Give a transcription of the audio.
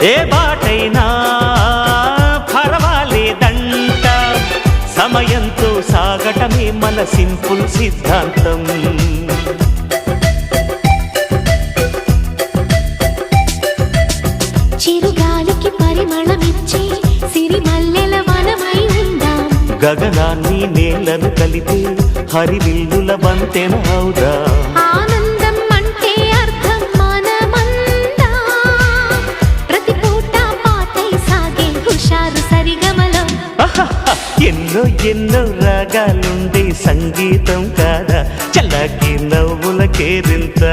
ఏ బాటైనా పర్వాలేదంట, సమయంతో సాగటమే మన సింపుల్ సిద్ధాంతం. చిరుగాలికి పరిమళమిచ్చే సిరిమల్లెల వనమై ఉందాం, గగనాన్ని నేలను కలిపే హరివిల్లుల వంతెన అవుదాం. ఆనందం అంటే అర్థం మనమందా, ప్రతి పూట పాటై సాగే హుషారు సరిగమలం. ఎన్నో ఎన్నో రాగాలుండే సంగీతం కాదా, చల్లకి నవ్వుల కేరింత.